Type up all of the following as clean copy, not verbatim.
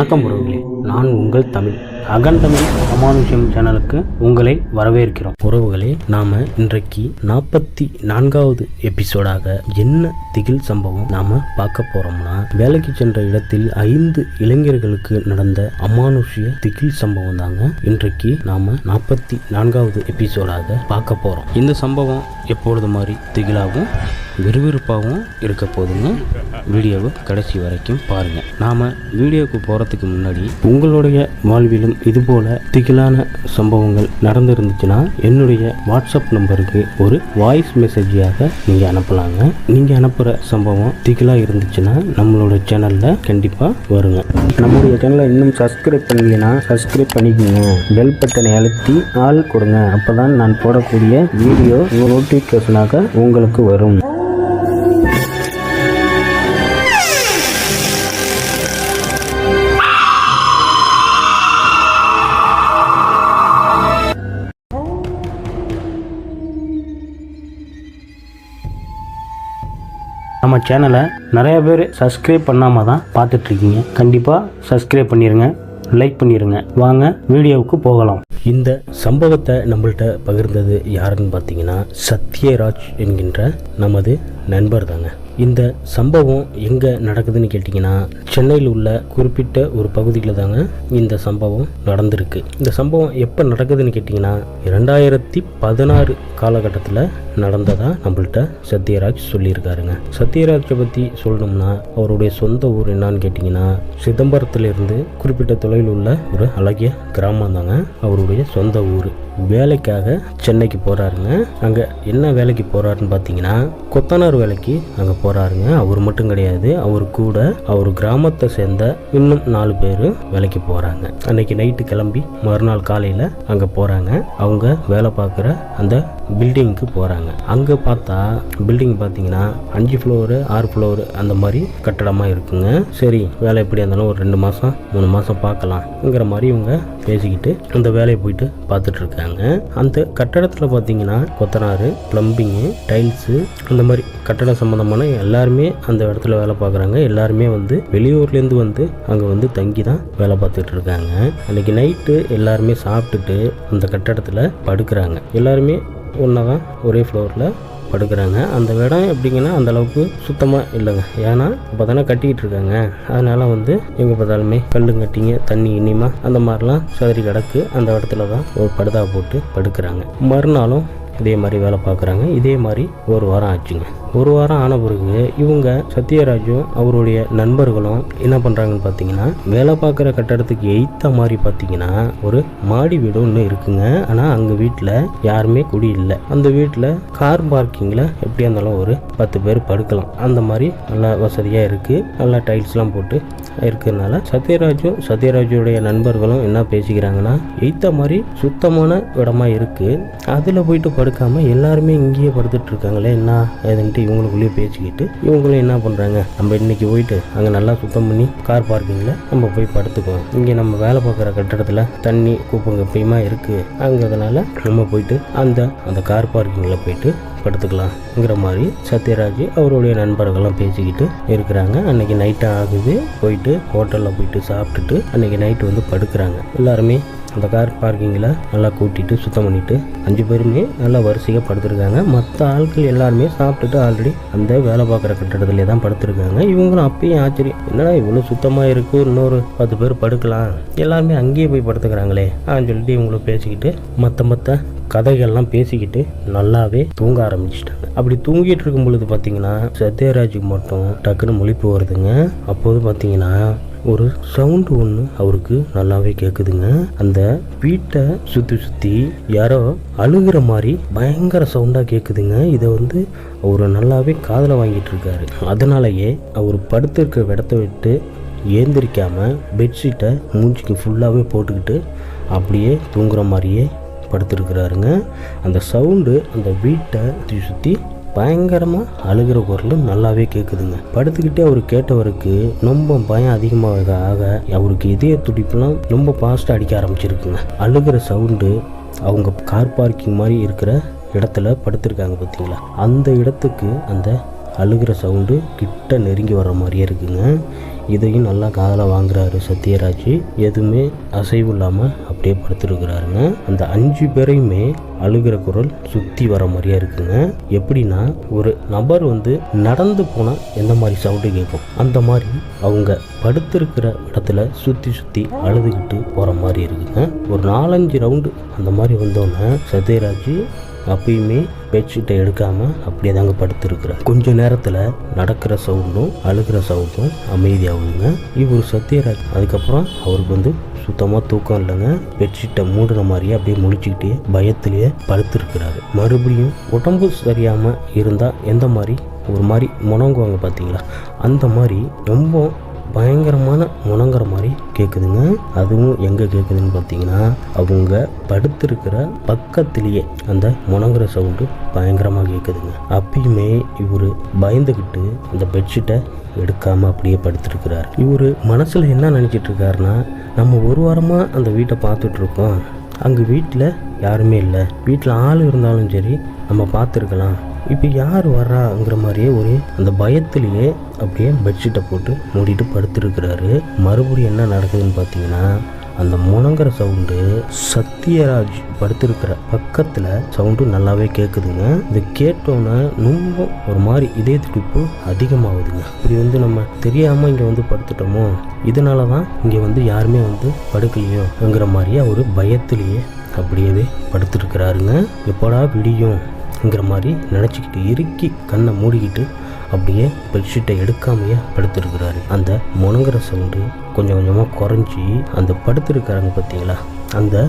வணக்கம் உறவுகளே, நான் உங்கள் தமிழ் அகண்டமிழ் அமானுஷ்யம் சேனலுக்கு உங்களை வரவேற்கிறோம். உறவுகளே, நாம இன்றைக்கு 44வது எபிசோடாக என்ன திகில் சம்பவம் நாம பார்க்க போறோம்னா, வேலைக்கு சென்ற இடத்தில் 5 இளைஞர்களுக்கு நடந்த அமானுஷ்ய திகில் சம்பவம் தாங்க இன்றைக்கு நாம 44வது எபிசோடாக பார்க்க போறோம். இந்த சம்பவம் எப்பொழுது மாதிரி திகிலாகவும் விறுவிறுப்பாகவும் இருக்க போதுங்க. வீடியோவை கடைசி வரைக்கும் பாருங்க. நாம வீடியோவுக்கு போறதுக்கு முன்னாடி உங்களுடைய வாழ்விலும் இதுபோல திகிலான சம்பவங்கள் நடந்திருந்துச்சுன்னா என்னுடைய வாட்ஸ்அப் நம்பருக்கு ஒரு வாய்ஸ் மெசேஜாக நீங்க அனுப்பலாங்க. நீங்க அனுப்புற சம்பவம் திகிலா இருந்துச்சுன்னா நம்மளோட சேனல்ல கண்டிப்பா வருங்க. நம்மளுடைய சேனலை இன்னும் சப்ஸ்கிரைப் பண்ணலைன்னா சப்ஸ்கிரைப் பண்ணிக்கோங்க. பெல் பட்டனை அழுத்தி ஆல் கொடுங்க. அப்பதான் நான் போடக்கூடிய வீடியோ நோட்டிபிகேஷனாக உங்களுக்கு வரும். நம்ம சேனலை நிறைய பேர் சப்ஸ்கிரைப் பண்ணாமல் தான் பார்த்துட்ருக்கீங்க. கண்டிப்பாக சப்ஸ்கிரைப் பண்ணிடுங்க, லைக் பண்ணிடுங்க. வாங்க வீடியோவுக்கு போகலாம். இந்த சம்பவத்தை நம்மள்கிட்ட பகிர்ந்தது யாருன்னு பார்த்தீங்கன்னா, சத்யராஜ் என்கின்ற நமது நண்பர் தாங்க. இந்த சம்பவம் எங்கே நடக்குதுன்னு கேட்டிங்கன்னா, சென்னையில் உள்ள குறிப்பிட்ட ஒரு பகுதியில் தாங்க இந்த சம்பவம் நடந்திருக்கு. இந்த சம்பவம் எப்போ நடக்குதுன்னு கேட்டிங்கன்னா, 2016 காலகட்டத்தில் நடந்ததா நம்மள்கிட்ட சத்யராஜ் சொல்லியிருக்காருங்க. சத்யராஜை பற்றி சொல்லணும்னா, அவருடைய சொந்த ஊர் என்னான்னு கேட்டிங்கன்னா, சிதம்பரத்திலிருந்து குறிப்பிட்ட தொலைவில் உள்ள ஒரு அழகிய கிராமம் தாங்க அவருடைய சொந்த ஊர். வேலைக்காக சென்னைக்கு போகிறாருங்க. அங்கே என்ன வேலைக்கு போகிறாருன்னு பார்த்தீங்கன்னா, கொத்தனார் வேலைக்கு அங்கே போகிறாருங்க. அவர் மட்டும் கிடையாது, அவர் கூட அவர் கிராமத்தை சேர்ந்த இன்னும் 4 பேர் வேலைக்கு போகிறாங்க. அன்னைக்கு நைட்டு கிளம்பி மறுநாள் காலையில் அங்கே போகிறாங்க. அவங்க வேலை பார்க்குற அந்த பில்டிங்க்கு போகிறாங்க. அங்கே பார்த்தா பில்டிங் பார்த்தீங்கன்னா 5 ஃப்ளோரு 6 ஃப்ளோரு அந்த மாதிரி கட்டடமாக இருக்குங்க. சரி, வேலை எப்படி இருந்தாலும் ஒரு 2 மாதம் 3 மாதம் பார்க்கலாம்ங்கிற மாதிரி இவங்க பேசிக்கிட்டு அந்த வேலையை போயிட்டு பார்த்துட்டு இருக்காங்க. அந்த கட்டடத்தில் பார்த்தீங்கன்னா கொத்தனார், பிளம்பிங்கு, டைல்ஸு அந்த மாதிரி கட்டட சம்பந்தமான எல்லாருமே அந்த இடத்துல வேலை பார்க்குறாங்க. எல்லாருமே வெளியூர்லேருந்து அங்கே தங்கி தான் வேலை பார்த்துட்டு இருக்காங்க. அன்னைக்கு நைட்டு எல்லாருமே சாப்பிட்டுட்டு அந்த கட்டடத்தில் படுக்கிறாங்க. எல்லாருமே ஒன்றா தான் ஒரே ஃப்ளோரில் படுக்கிறாங்க. அந்த இடம் எப்படிங்கன்னா அந்த அளவுக்கு சுத்தமாக இல்லைங்க. ஏன்னா இப்போ தானே கட்டிக்கிட்டு இருக்காங்க. அதனால் எங்கே பார்த்தாலுமே கட்டிங்க, தண்ணி இனிமா அந்த மாதிரிலாம் சதுரி கிடக்கு. அந்த இடத்துல தான் ஒரு படுதா போட்டு படுக்கிறாங்க. மறுநாளும் இதே மாதிரி வேலை பார்க்குறாங்க. இதே மாதிரி ஒரு வாரம் ஆச்சுங்க. ஒரு வாரம் ஆன பிறகு இவங்க சத்யராஜும் அவருடைய நண்பர்களும் என்ன பண்ணுறாங்கன்னு பார்த்தீங்கன்னா, வேலை பார்க்குற கட்டடத்துக்கு எய்த்த மாதிரி பார்த்தீங்கன்னா ஒரு மாடி வீடு ஒன்று இருக்குங்க. ஆனால் அங்கே வீட்டில் யாருமே குடி இல்லை. அந்த வீட்டில் கார் பார்க்கிங்கில் எப்படியா இருந்தாலும் ஒரு 10 பேர் படுக்கலாம். அந்த மாதிரி நல்லா வசதியாக இருக்குது. நல்லா டைல்ஸ்லாம் போட்டு இருக்கிறதுனால சத்யராஜுடைய நண்பர்களும் என்ன பேசிக்கிறாங்கன்னா, எய்த்த மாதிரி சுத்தமான இடமா இருக்குது, அதில் போயிட்டு படுக்காம எல்லாருமே இங்கேயே படுத்துட்டு இருக்காங்களே என்ன ஏதுன்ட்டு இவங்களுக்குள்ளேயே பேசிக்கிட்டு இவங்களும் என்ன பண்ணுறாங்க, நம்ம இன்னைக்கு போயிட்டு அங்கே நல்லா சுத்தம் பண்ணி கார் பார்க்கிங்கில் நம்ம போய் படுத்துக்குவோம். இங்கே நம்ம வேலை பார்க்குற கட்டடத்தில் தண்ணி குப்பங்க எப்பயுமா இருக்குது, அங்கிறதுனால நம்ம போயிட்டு அந்த கார் பார்க்கிங்கில் போயிட்டு படுத்துக்கலாம்ங்கிற மாதிரி சத்யராஜ் அவருடைய நண்பர்கள்லாம் பேசிக்கிட்டு இருக்கிறாங்க. அன்னைக்கு நைட்டு ஆகுது. போயிட்டு ஹோட்டலில் போயிட்டு சாப்பிட்டுட்டு அன்னைக்கு நைட்டு படுக்கிறாங்க. எல்லாருமே அந்த கார் பார்க்கிங்கில் நல்லா கூட்டிட்டு சுத்தம் பண்ணிட்டு 5 பேருமே நல்லா வரிசையாக படுத்துருக்காங்க. மற்ற ஆட்கள் எல்லாருமே சாப்பிட்டுட்டு ஆல்ரெடி அந்த வேலை பார்க்குற கட்டடத்துலேயே தான் படுத்துருக்காங்க. இவங்களும் அப்பயும் ஆச்சரியம், என்னடா இவ்வளோ சுத்தமாக இருக்குது, இன்னொரு 10 பேர் படுக்கலாம், எல்லாருமே அங்கேயே போய் படுத்துக்கிறாங்களே சொல்லிட்டு இவங்களும் பேசிக்கிட்டு மற்ற கதைகள்லாம் பேசிக்கிட்டு நல்லாவே தூங்க ஆரம்பிச்சிட்டாங்க. அப்படி தூங்கிட்டு இருக்கும் பொழுது பார்த்தீங்கன்னா சத்யராஜுக்கு மட்டும் டக்குன்னு முழிப்பு வருதுங்க. அப்போது பார்த்தீங்கன்னா ஒரு சவுண்டு ஒன்று அவருக்கு நல்லாவே கேட்குதுங்க. அந்த வீட்டை சுற்றி யாரோ அழுகிற மாதிரி பயங்கர சவுண்டாக கேட்குதுங்க. இதை அவர் நல்லாவே காதில் வாங்கிட்டு இருக்காரு. அதனாலேயே அவர் படுத்திருக்க இடத்த விட்டு ஏந்திரிக்காமல் பெட்ஷீட்டை மூஞ்சிக்கு ஃபுல்லாகவே போட்டுக்கிட்டு அப்படியே தூங்குற மாதிரியே படுத்துருக்கிறாருங்க. அந்த சவுண்டு அந்த வீட்டை சுற்றி பயங்கரமாக அழுகிற குரல் நல்லாவே கேட்குதுங்க. படுத்துக்கிட்டே அவர் கேட்டவருக்கு ரொம்ப பயம் அதிகமாக ஆக அவருக்கு இதய துடிப்புலாம் ரொம்ப ஃபாஸ்ட்டாக அடிக்க ஆரம்பிச்சிருக்குங்க. அழுகிற சவுண்டு அவங்க கார் பார்க்கிங் மாதிரி இருக்கிற இடத்துல படுத்திருக்காங்க பார்த்தீங்களா, அந்த இடத்துக்கு அந்த அழுகிற சவுண்டு கிட்ட நெருங்கி வர மாதிரியே இருக்குங்க. இதையும் நல்லா காதில் வாங்குறாரு சத்யராஜ். எதுவுமே அசைவு இல்லாமல் அப்படியே படுத்துருக்கிறாருங்க. அந்த 5 பேரையுமே அழுகிற குரல் சுற்றி வர மாதிரியே இருக்குங்க. எப்படின்னா ஒரு நபர் நடந்து போனால் எந்த மாதிரி சவுண்டு கேட்கும் அந்த மாதிரி அவங்க படுத்திருக்கிற இடத்துல சுற்றி அழுதுகிட்டு போகிற மாதிரி இருக்குங்க. ஒரு 4-5 ரவுண்டு அந்த மாதிரி வந்தோன்னே சத்யராஜ் அப்பயுமே பெட்ஷீட்டை எடுக்காமல் அப்படியே தாங்க படுத்துருக்குறார். கொஞ்ச நேரத்தில் நடக்கிற சவுண்டும் அழுகிற சவுண்டும் அமைதியாகுதுங்க. இவர் சத்யராஜ் அதுக்கப்புறம் அவருக்கு சுத்தமாக தூக்கம் இல்லைங்க. பெட்ஷீட்டை மூடுற மாதிரியே அப்படியே முழிச்சுக்கிட்டே பயத்திலேயே படுத்துருக்கிறாரு. மறுபடியும் உடம்பு சரியாமல் இருந்தால் எந்த மாதிரி ஒரு மாதிரி முணங்குவாங்க பார்த்தீங்களா, அந்த மாதிரி ரொம்ப பயங்கரமான முணங்குற மாதிரி கேட்குதுங்க. அதுவும் எங்கே கேட்குதுன்னு பார்த்தீங்கன்னா அவங்க படுத்திருக்கிற பக்கத்திலேயே அந்த முணங்குற சவுண்டு பயங்கரமாக கேட்குதுங்க. அப்பயுமே இவர் பயந்துக்கிட்டு அந்த பெட்ஷீட்டை எடுக்காமல் அப்படியே படுத்துருக்கிறார். இவர் மனசில் என்ன நினச்சிட்டு இருக்காருன்னா, நம்ம ஒரு வாரமாக அந்த வீட்டை பார்த்துட்ருக்கோம், அங்கே வீட்டில் யாருமே இல்லை, வீட்டில் ஆள் இருந்தாலும் சரி நம்ம பார்த்துருக்கலாம், இப்போ யார் வர்றாங்கிற மாதிரியே அந்த பயத்திலேயே அப்படியே பெட்ஷீட்டை போட்டு மூடிட்டு படுத்துருக்கிறாரு. மறுபடியும் என்ன நடக்குதுன்னு பார்த்தீங்கன்னா அந்த முணங்குற சவுண்டு சத்யராஜ் படுத்திருக்கிற பக்கத்தில் சவுண்டு நல்லாவே கேட்குதுங்க. இது கேட்டோன்னே ரொம்ப ஒரு மாதிரி இதய துடிப்பு அதிகமாகுதுங்க. இப்படி நம்ம தெரியாமல் இங்கே படுத்துட்டோமோ, இதனால தான் இங்கே யாருமே படுக்கலையோங்கிற மாதிரியே அவர் பயத்திலேயே அப்படியே படுத்துருக்கிறாருங்க. எப்படா விடியும்ங்கிற மாதிரி நினச்சிக்கிட்டு இறுக்கி கண்ணை மூடிக்கிட்டு அப்படியே பெட்ஷீட்டை எடுக்காமையே படுத்துருக்கிறாரு. அந்த முணங்குற சவுண்டு கொஞ்சம் கொஞ்சமாக குறைஞ்சி அந்த படுத்துருக்காங்க பார்த்தீங்களா, அந்த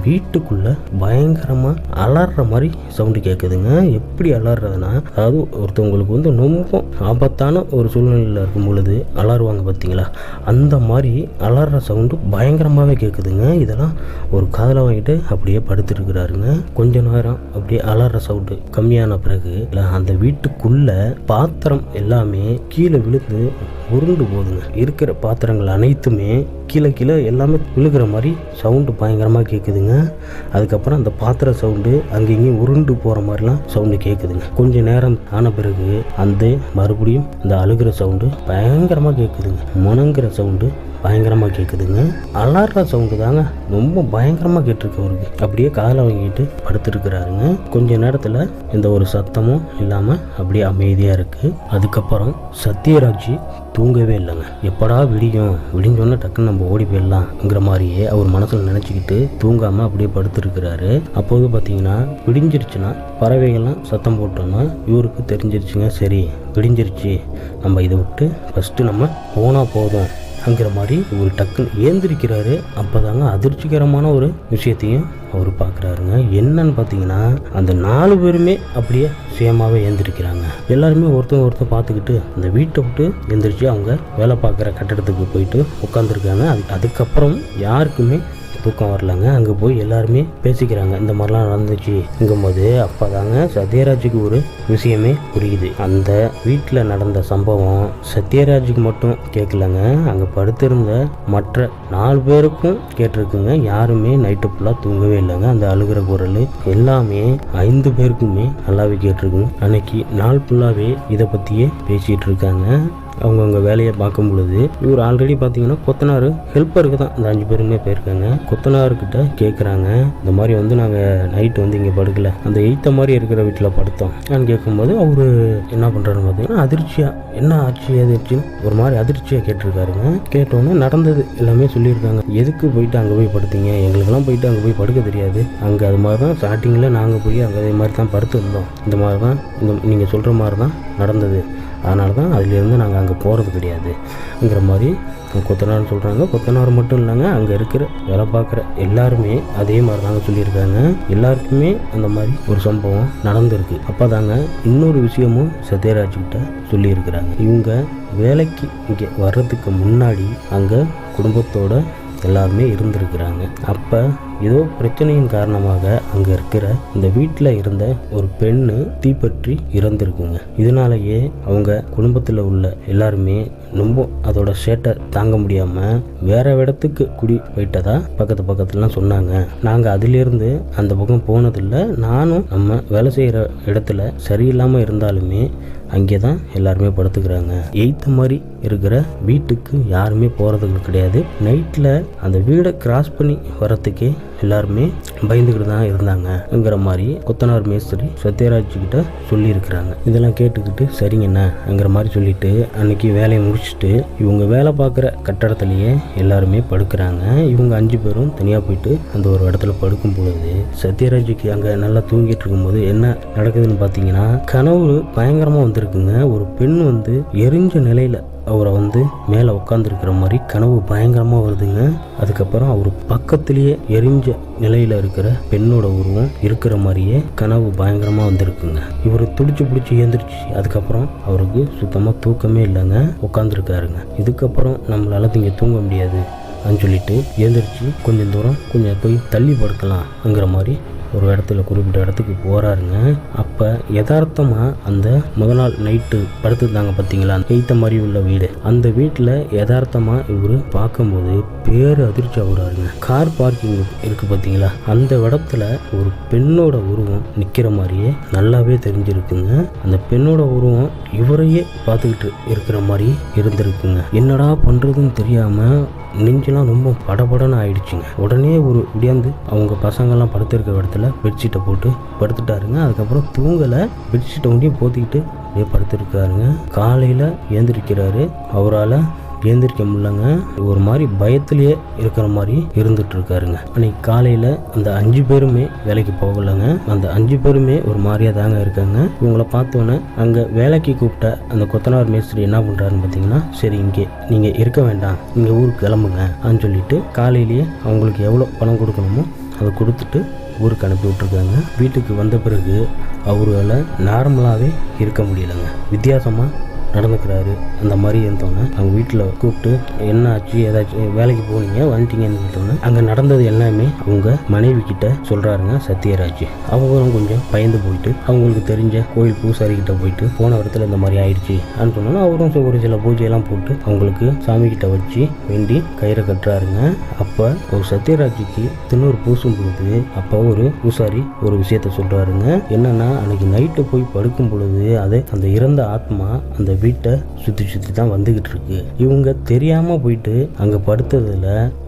வீட்டுக்குள்ளே பயங்கரமாக அலற மாதிரி சவுண்டு கேட்குதுங்க. எப்படி அலறதுன்னா, அதாவது ஒருத்தவங்களுக்கு ரொம்ப ஆபத்தான ஒரு சூழ்நிலையில் இருக்கும் பொழுது அலறுவாங்க பார்த்தீங்களா, அந்த மாதிரி அலற சவுண்டு பயங்கரமாகவே கேட்குதுங்க. இதெல்லாம் ஒரு காதில் வாங்கிட்டு அப்படியே படுத்துருக்கிறாருங்க. கொஞ்ச நேரம் அப்படியே அலற சவுண்டு கம்மியான பிறகு அந்த வீட்டுக்குள்ளே பாத்திரம் எல்லாமே கீழே விழுந்து உருண்டு போகுதுங்க. இருக்கிற பாத்திரங்கள் அனைத்துமே கீழே எல்லாமே விழுகிற மாதிரி சவுண்டு பயங்கரமாக கேட்குதுங்க. அதுக்கப்புறம் அந்த பாத்திர சவுண்டு அங்கேயும் உருண்டு போகிற மாதிரிலாம் சவுண்டு கேட்குதுங்க. கொஞ்சம் நேரம் ஆன பிறகு அந்த மறுபடியும் இந்த அழுகிற சவுண்டு பயங்கரமாக கேட்குதுங்க. முணங்குற சவுண்டு பயங்கரமாக கேட்குதுங்க. அலற சவுண்டு தாங்க ரொம்ப பயங்கரமாக கேட்டிருக்கு அவருக்கு. அப்படியே காதில் வாங்கிட்டு படுத்துருக்கிறாருங்க. கொஞ்ச நேரத்தில் எந்த ஒரு சத்தமும் இல்லாமல் அப்படியே அமைதியாக இருக்குது. அதுக்கப்புறம் சத்யராஜ் தூங்கவே இல்லைங்க. எப்படா விடிஞ்சோன்னா டக்குன்னு நம்ம ஓடி போயிடலாம்ங்கிற மாதிரியே அவர் மனசில் நினச்சிக்கிட்டு தூங்காமல் அப்படியே படுத்துருக்கிறாரு. அப்போது பார்த்தீங்கன்னா விடிஞ்சிருச்சுன்னா பறவைகள்லாம் சத்தம் போட்டோன்னா இவருக்கு தெரிஞ்சிருச்சுங்க, சரி விடிஞ்சிருச்சு, நம்ம இதை விட்டு ஃபஸ்ட்டு நம்ம போனால் போதும் அங்கிற மாதிரி ஒரு டக்குன்னு ஏந்திரிக்கிறாரு. அப்போ தாங்க அதிர்ச்சிகரமான ஒரு விஷயத்தையும் அவர் பார்க்குறாருங்க. என்னன்னு பார்த்தீங்கன்னா அந்த 4 பேருமே அப்படியே சேமாவே ஏந்திரிக்கிறாங்க. எல்லாருமே ஒருத்தர் பார்த்துக்கிட்டு அந்த வீட்டை விட்டு எந்திரிச்சு அவங்க வேலை பார்க்குற கட்டடத்துக்கு போயிட்டு உட்காந்துருக்காங்க. அதுக்கப்புறம் யாருக்குமே தூக்கம் வரலங்க. அங்கே போய் எல்லாருமே பேசிக்கிறாங்க, இந்த மாதிரிலாம் நடந்துச்சுங்கும்போது அப்போ தாங்க சத்யராஜுக்கு ஒரு விஷயமே புரியுது. அந்த வீட்டில் நடந்த சம்பவம் சத்யராஜுக்கு மட்டும் கேட்கலங்க, அங்கே படுத்திருந்த மற்ற 4 பேருக்கும் கேட்டிருக்குங்க. யாருமே நைட்டு ஃபுல்லாக தூங்கவே இல்லைங்க. அந்த அழுகிற குரல் எல்லாமே 5 பேருக்குமே நல்லாவே கேட்டிருக்குங்க. அன்னைக்கு நாள் ஃபுல்லாகவே இதை பற்றியே பேசிகிட்டு இருக்காங்க. அவங்கவுங்க வேலையை பார்க்கும் பொழுது இவர் ஆல்ரெடி பார்த்தீங்கன்னா கொத்தனார் ஹெல்ப்பருக்கு தான் இந்த 5 பேருமே போயிருக்காங்க. கொத்தனார்கிட்ட கேட்குறாங்க, இந்த மாதிரி நாங்கள் நைட்டு இங்கே படுக்கலை, அந்த எய்த்த மாதிரி இருக்கிற வீட்டில் படுத்தோம் நான் கேட்கும்போது அவர் என்ன பண்ணுறாருன்னு பார்த்தீங்கன்னா அதிர்ச்சியாக என்ன ஆச்சு அதிர்ச்சின்னு ஒரு மாதிரி அதிர்ச்சியாக கேட்டிருக்காருங்க. கேட்டோன்னே நடந்தது எல்லாமே சொல்லியிருக்காங்க. எதுக்கு போயிட்டு அங்கே போய் படுத்தீங்க, எங்களுக்கெல்லாம் போயிட்டு அங்கே போய் படுக்க தெரியாது, அங்கே அது மாதிரி தான் ஸ்டார்டிங்கில் நாங்கள் போய் அங்கே அதே மாதிரி தான் படுத்துருந்தோம், இந்த மாதிரி தான் நீங்கள் சொல்கிற மாதிரி தான் நடந்தது, அதனால தான் அதிலேருந்து நாங்கள் அங்கே போகிறது கிடையாதுங்கிற மாதிரி கொத்தனார்னு சொல்கிறாங்க. கொத்தனார் மட்டும் இல்லைங்க, அங்கே இருக்கிற வேலை பார்க்குற எல்லாருமே அதே மாதிரி தாங்க சொல்லியிருக்காங்க. எல்லாருக்குமே அந்த மாதிரி ஒரு சம்பவம் நடந்திருக்கு. அப்போ தாங்க இன்னொரு விஷயமும் சத்யராஜ்கிட்ட சொல்லியிருக்கிறாங்க. இவங்க வேலைக்கு இங்கே வர்றதுக்கு முன்னாடி அங்கே குடும்பத்தோட எல்லாருமே இருந்திருக்கிறாங்க. அப்போ ஏதோ பிரச்சனையின் காரணமாக அங்கே இருக்கிற இந்த வீட்டில் இருந்த ஒரு பெண்ணு தீப்பற்றி இறந்துருக்குங்க. இதனாலேயே அவங்க குடும்பத்தில் உள்ள எல்லாருமே ரொம்ப அதோட சேட்டை தாங்க முடியாமல் வேற இடத்துக்கு குடி போயிட்டதா பக்கத்துலலாம் சொன்னாங்க. நாங்கள் அதிலிருந்து அந்த பக்கம் போனதில்லை. நானும் நம்ம வேலை செய்கிற இடத்துல சரியில்லாமல் இருந்தாலுமே அங்கே தான் எல்லாருமே படுத்துக்கிறாங்க. எய்த்த மாதிரி இருக்கிற வீட்டுக்கு யாருமே போகிறதுக்கு கிடையாது. நைட்டில் அந்த வீடை கிராஸ் பண்ணி வரத்துக்கே எல்லாருமே பயந்துக்கிட்டு தான் இருந்தாங்கங்கிற மாதிரி கொத்தனார் மேஸ்திரி சத்யராஜ் கிட்ட சொல்லியிருக்கிறாங்க. இதெல்லாம் கேட்டுக்கிட்டு சரிங்கண்ணாங்கிற மாதிரி சொல்லிட்டு அன்னைக்கு வேலையை முடிச்சுட்டு இவங்க வேலை பார்க்குற கட்டடத்துலேயே எல்லாருமே படுக்கிறாங்க. இவங்க 5 பேரும் தனியாக போயிட்டு அந்த ஒரு இடத்துல படுக்கும் பொழுது சத்யராஜுக்கு அங்கே நல்லா தூங்கிட்டு இருக்கும்போது என்ன நடக்குதுன்னு பார்த்தீங்கன்னா, கனவு பயங்கரமாக வந்துருக்குங்க. ஒரு பெண் எரிஞ்ச நிலையில் அவரை மேலே உட்காந்துருக்கிற மாதிரி கனவு பயங்கரமாக வருதுங்க. அதுக்கப்புறம் அவர் பக்கத்துலேயே எரிஞ்ச நிலையில் இருக்கிற பெண்ணோட உருவம் இருக்கிற மாதிரியே கனவு பயங்கரமாக வந்திருக்குங்க. இவர் துடிச்சு பிடிச்சி ஏந்திரிச்சு அதுக்கப்புறம் அவருக்கு சுத்தமாக தூக்கமே இல்லைங்க, உட்காந்துருக்காருங்க. இதுக்கப்புறம் நம்மளால் இங்கே தூங்க முடியாது அப்படின்னு சொல்லிட்டு ஏந்திரிச்சு கொஞ்சம் தூரம் போய் தள்ளி படுக்கலாம்ங்கிற மாதிரி ஒரு இடத்துல குறிப்பிட்ட இடத்துக்கு போகிறாருங்க. அப்போ யதார்த்தமாக அந்த முதல் நாள் நைட்டு படுத்துருந்தாங்க பார்த்தீங்களா, எய்த்த மாதிரி உள்ள வீடு, அந்த வீட்டில் யதார்த்தமாக இவர் பார்க்கும்போது பேர் அதிர்ச்சி ஆகுறாருங்க. கார் பார்க்கிங் இருக்குது பார்த்தீங்களா, அந்த இடத்துல ஒரு பெண்ணோட உருவம் நிற்கிற மாதிரியே நல்லாவே தெரிஞ்சிருக்குங்க. அந்த பெண்ணோட உருவம் இவரையே பார்த்துக்கிட்டு இருக்கிற மாதிரி இருந்திருக்குங்க. என்னடா பண்ணுறதுன்னு தெரியாமல் நெஞ்செல்லாம் ரொம்ப படபடன்னு ஆயிடுச்சுங்க. உடனே ஒரு விடியாந்து அவங்க பசங்கள்லாம் படுத்திருக்க இடத்துல பெட்ஷீட்டை போட்டு படுத்துட்டாருங்க. அதுக்கப்புறம் தூங்கலை, பெட்ஷீட்டை ஒண்டியும் போத்திக்கிட்டு அப்படியே படுத்துருக்காருங்க. காலையில் ஏந்திரிக்கிறாரு, அவரால் ஏந்திரிக்க முடியலங்க. ஒரு மாதிரி பயத்திலேயே இருக்கிற மாதிரி இருந்துட்டு இருக்காருங்க. அன்னைக்கு காலையில் அந்த 5 பேருமே வேலைக்கு போகலைங்க. அந்த 5 பேருமே ஒரு மாதிரியாக தாங்க இருக்காங்க. இவங்களை பார்த்தோன்னே அங்கே வேலைக்கு கூப்பிட்ட அந்த கொத்தனார் மேஸ்திரி என்ன பண்ணுறாருன்னு பார்த்தீங்கன்னா, சரி இங்கே நீங்கள் இருக்க வேண்டாம், நீங்கள் ஊருக்கு கிளம்புங்க அப்படின்னு சொல்லிட்டு காலையிலேயே அவங்களுக்கு எவ்வளோ பணம் கொடுக்கணுமோ அதை கொடுத்துட்டு ஊருக்கு அனுப்பி விட்ருக்காங்க. வீட்டுக்கு வந்த பிறகு அவரால் நார்மலாகவே இருக்க முடியலைங்க. வித்தியாசமாக நடந்துக்கிறாரு. அந்த மாதிரி இருந்தோன்னே அவங்க வீட்டில் கூப்பிட்டு என்ன ஆச்சு, ஏதாச்சும் வேலைக்கு போனீங்க வந்துட்டீங்கன்னு சொல்லிட்டோன்னே அங்கே நடந்தது எல்லாமே அவங்க மனைவி கிட்ட சொல்கிறாருங்க சத்யராஜ். அவங்களும் கொஞ்சம் பயந்து போயிட்டு அவங்களுக்கு தெரிஞ்ச கோயில் பூசாரி கிட்ட போயிட்டு போன இடத்துல இந்த மாதிரி ஆயிடுச்சு அப்படின்னு சொன்னோன்னா அவரும் ஒரு சில பூஜையெல்லாம் போட்டு அவங்களுக்கு சாமி கிட்ட வச்சு வேண்டி கயிறை கட்டுறாருங்க. அப்போ ஒரு சத்யராஜுக்கு தின்னூறு பூசும் பொழுது அப்போ ஒரு பூசாரி ஒரு விஷயத்த சொல்கிறாருங்க. என்னன்னா, அன்னைக்கு நைட்டு போய் படுக்கும் பொழுது அந்த இறந்த ஆத்மா அந்த வீட்டை சுற்றி தான் வந்துகிட்டு இருக்கு. இவங்க தெரியாம போயிட்டு அங்க படுத்ததுல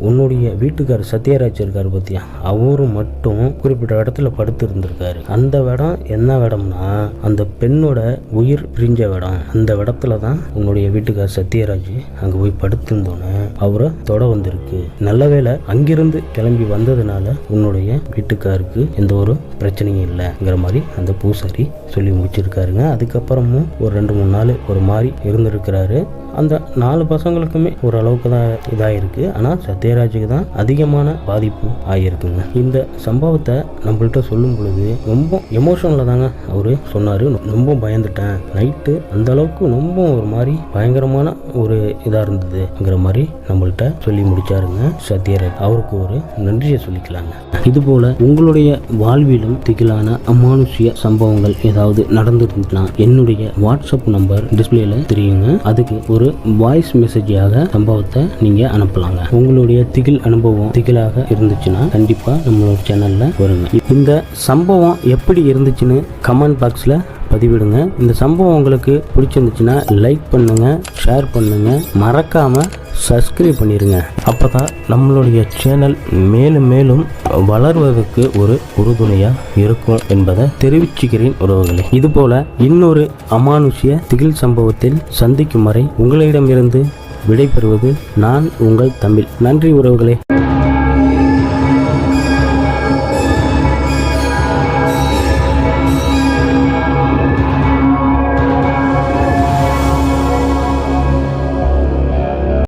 உன்னுடைய வீட்டுக்காரர் சத்யராஜ் இருக்காரு பத்தியா, அவரு மட்டும் குறிப்பிட்ட இடத்துல படுத்து இருந்திருக்காரு. அந்த இடம் என்ன இடம்னா அந்த பெண்ணோட உயிர் பிரிஞ்ச இடம். அந்த இடத்துல தான் உன்னுடைய வீட்டுக்காரர் சத்யராஜ் அங்க போய் படுத்திருந்தோன்னு அவரை தொட வந்திருக்கு. நல்ல வேளை அங்கிருந்து கிளம்பி வந்ததுனால உன்னுடைய வீட்டுக்காருக்கு எந்த ஒரு பிரச்சனையும் இல்லைங்கிற மாதிரி அந்த பூசாரி சொல்லி முடிச்சிருக்காருங்க. அதுக்கப்புறமும் ஒரு 2-3 நாள் ஒரு மாதிரி இருந்திருக்கிறாரு. அந்த 4 பசங்களுக்குமே ஓரளவுக்கு தான் இதாகிருக்கு. ஆனால் சத்யராஜுக்கு தான் அதிகமான பாதிப்பு ஆகியிருக்குங்க. இந்த சம்பவத்தை நம்மள்கிட்ட சொல்லும் பொழுது ரொம்ப எமோஷனில் தாங்க அவரு சொன்னார். ரொம்ப பயந்துட்டேன், நைட்டு அந்த அளவுக்கு ரொம்ப ஒரு மாதிரி பயங்கரமான ஒரு இதாக இருந்ததுங்கிற மாதிரி நம்மள்கிட்ட சொல்லி முடிச்சாருங்க சத்யராஜ். அவருக்கு ஒரு நன்றியை சொல்லிக்கலாங்க. இதுபோல உங்களுடைய வாழ்விலும் திகிலான அமானுஷ்ய சம்பவங்கள் ஏதாவது நடந்துருந்துச்சுன்னா என்னுடைய வாட்ஸ்அப் நம்பர் டிஸ்பிளேல தெரியுங்க. அதுக்கு ஒரு வாய்ஸ் மெசேஜாக சம்பவத்தை நீங்க அனுப்பலாங்க. உங்களுடைய திகில் அனுபவம் திகிலாக இருந்துச்சுன்னா கண்டிப்பா நம்மளோட சேனல்ல வருங்க. இந்த சம்பவம் எப்படி இருந்துச்சுன்னு கமெண்ட் பாக்ஸ்ல பதிவிடுங்க. இந்த சம்பவம் உங்களுக்கு பிடிச்சிருந்துச்சுன்னா லைக் பண்ணுங்க, ஷேர் பண்ணுங்க, மறக்காம சப்ஸ்கிரைப் பண்ணிடுங்க. அப்போ தான் நம்மளுடைய சேனல் மேலும் மேலும் வளர்வதற்கு ஒரு உறுதுணையாக இருக்கும் என்பதை தெரிவிச்சுக்கிறேன் உறவுகளே. இதுபோல இன்னொரு அமானுஷ்ய திகில் சம்பவத்தில் சந்திக்கும் வரை உங்களிடமிருந்து விடைபெறுவது நான் உங்கள் தமிழ். நன்றி உறவுகளே.